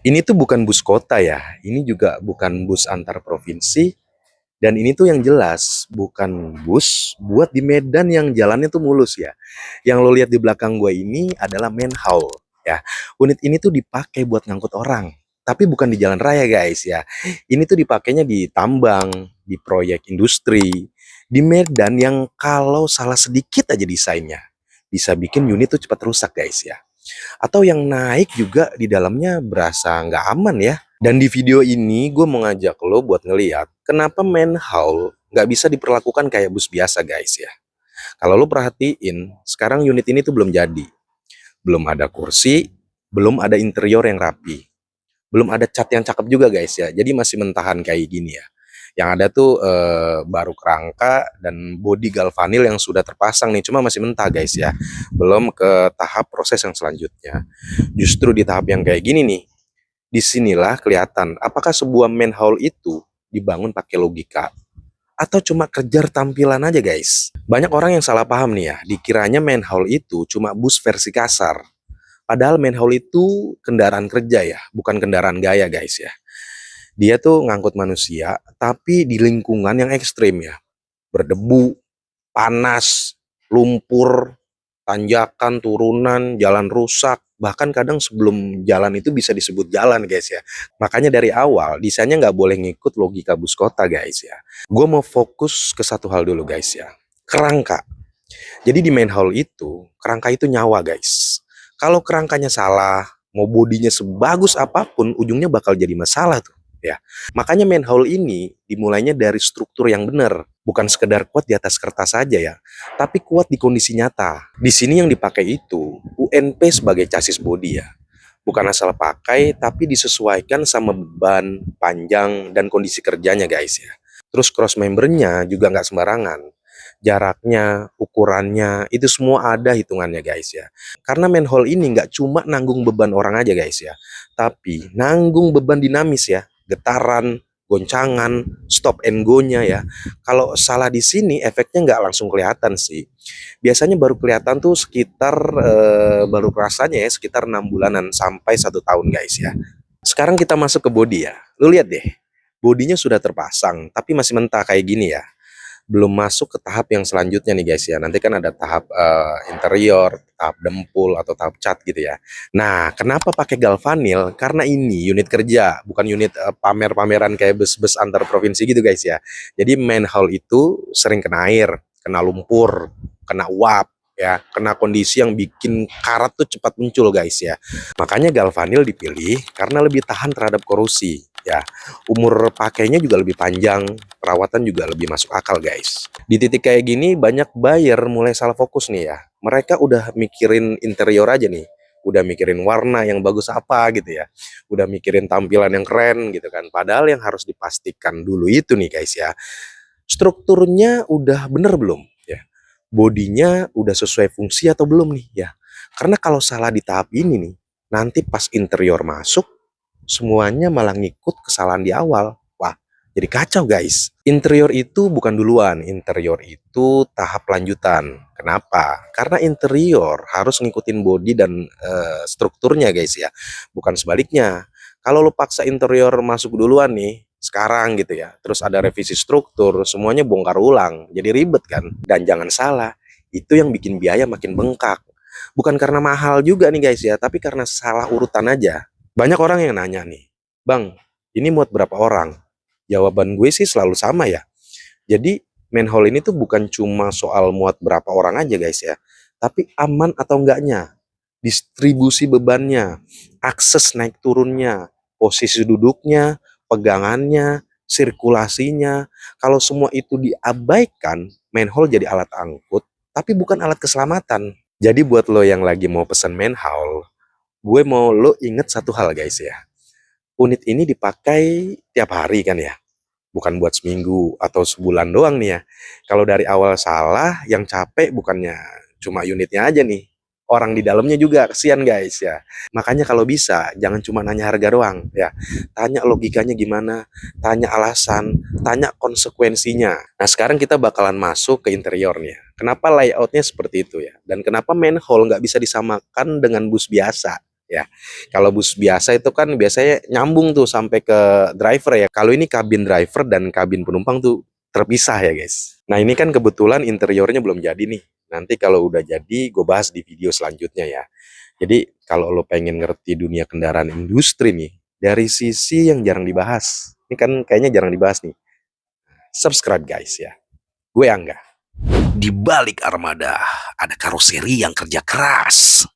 Ini tuh bukan bus kota ya, ini juga bukan bus antar provinsi, dan ini tuh yang jelas bukan bus buat di Medan yang jalannya tuh mulus ya. Yang lo lihat di belakang gue ini adalah main haul ya. Unit ini tuh dipakai buat ngangkut orang, tapi bukan di jalan raya guys ya. Ini tuh dipakainya di tambang, di proyek industri, di Medan yang kalau salah sedikit aja desainnya bisa bikin unit tuh cepat rusak guys ya. Atau yang naik juga di dalamnya berasa nggak aman ya. Dan di video ini gue mau ngajak lo buat ngeliat kenapa manhole nggak bisa diperlakukan kayak bus biasa guys ya. Kalau lo perhatiin, sekarang unit ini tuh belum jadi. Belum ada kursi, belum ada interior yang rapi. Belum ada cat yang cakep juga guys ya. Jadi masih mentahan kayak gini ya. Yang ada tuh baru kerangka dan bodi galvanil yang sudah terpasang nih. Cuma masih mentah guys ya. Belum ke tahap proses yang selanjutnya. Justru di tahap yang kayak gini nih, disinilah kelihatan apakah sebuah manhole itu dibangun pakai logika atau cuma kejar tampilan aja guys. Banyak orang yang salah paham nih ya, dikiranya manhole itu cuma bus versi kasar. Padahal manhole itu kendaraan kerja ya, bukan kendaraan gaya guys ya. Dia tuh ngangkut manusia, tapi di lingkungan yang ekstrim ya. Berdebu, panas, lumpur, tanjakan, turunan, jalan rusak, bahkan kadang sebelum jalan itu bisa disebut jalan guys ya. Makanya dari awal desainnya nggak boleh ngikut logika bus kota guys ya. Gue mau fokus ke satu hal dulu guys ya. Kerangka. Jadi di main hall itu, kerangka itu nyawa guys. Kalau kerangkanya salah, mau bodinya sebagus apapun, ujungnya bakal jadi masalah tuh. Ya, makanya main hall ini dimulainya dari struktur yang benar, bukan sekedar kuat di atas kertas saja ya, tapi kuat di kondisi nyata. Di sini yang dipakai itu UNP sebagai chassis body ya, bukan asal pakai, tapi disesuaikan sama beban, panjang, dan kondisi kerjanya guys ya. Terus cross membernya juga nggak sembarangan. Jaraknya, ukurannya, itu semua ada hitungannya guys ya. Karena manhole ini nggak cuma nanggung beban orang aja guys ya, tapi nanggung beban dinamis ya, getaran, goncangan, stop and go-nya ya. Kalau salah di sini efeknya nggak langsung kelihatan sih. Biasanya baru kelihatan tuh sekitar baru kerasanya ya sekitar 6 bulanan sampai 1 tahun guys ya. Sekarang kita masuk ke body ya. Lu lihat deh, bodinya sudah terpasang tapi masih mentah kayak gini ya. Belum masuk ke tahap yang selanjutnya nih guys ya. Nanti kan ada tahap interior, tahap dempul atau tahap cat gitu ya. Nah, kenapa pakai galvanil? Karena ini unit kerja, bukan unit pamer-pameran kayak bus-bus antar provinsi gitu guys ya. Jadi manhole itu sering kena air, kena lumpur, kena uap ya, kena kondisi yang bikin karat tuh cepat muncul guys ya. Makanya galvanil dipilih karena lebih tahan terhadap korosi ya. Umur pakainya juga lebih panjang, perawatan juga lebih masuk akal guys. Di titik kayak gini banyak buyer mulai salah fokus nih ya. Mereka udah mikirin interior aja nih. Udah mikirin warna yang bagus apa gitu ya. Udah mikirin tampilan yang keren gitu kan. Padahal yang harus dipastikan dulu itu nih guys ya. Strukturnya udah bener belum ya? Bodinya udah sesuai fungsi atau belum nih ya? Karena kalau salah di tahap ini nih, nanti pas interior masuk, semuanya malah ngikut kesalahan di awal. Wah, jadi kacau guys. Interior itu bukan duluan, interior itu tahap lanjutan. Kenapa? Karena interior harus ngikutin body dan strukturnya guys ya, bukan sebaliknya. Kalau lo paksa interior masuk duluan nih, sekarang gitu ya, terus ada revisi struktur, semuanya bongkar ulang, jadi ribet kan. Dan jangan salah, itu yang bikin biaya makin bengkak. Bukan karena mahal juga nih guys ya, tapi karena salah urutan aja. Banyak orang yang nanya nih, Bang, ini muat berapa orang? Jawaban gue sih selalu sama ya. Jadi manhole ini tuh bukan cuma soal muat berapa orang aja guys ya, tapi aman atau enggaknya, distribusi bebannya, akses naik turunnya, posisi duduknya, pegangannya, sirkulasinya. Kalau semua itu diabaikan, manhole jadi alat angkut, tapi bukan alat keselamatan. Jadi buat lo yang lagi mau pesan manhole, gue mau lo inget satu hal guys ya. Unit ini dipakai tiap hari kan ya, bukan buat seminggu atau sebulan doang nih ya. Kalau dari awal salah, yang capek bukannya cuma unitnya aja nih, orang di dalamnya juga kesian guys ya. Makanya kalau bisa jangan cuma nanya harga doang ya, tanya logikanya gimana, tanya alasan, tanya konsekuensinya. Nah sekarang kita bakalan masuk ke interiornya. Kenapa layoutnya seperti itu ya, dan kenapa manhole nggak bisa disamakan dengan bus biasa ya. Kalau bus biasa itu kan biasanya nyambung tuh sampai ke driver ya. Kalau ini kabin driver dan kabin penumpang tuh terpisah ya guys. Nah ini kan kebetulan interiornya belum jadi nih. Nanti kalau udah jadi gue bahas di video selanjutnya ya. Jadi kalau lo pengen ngerti dunia kendaraan industri nih, dari sisi yang jarang dibahas. Ini kan kayaknya jarang dibahas nih. Subscribe guys ya. Gue Angga. Di balik armada ada karoseri yang kerja keras.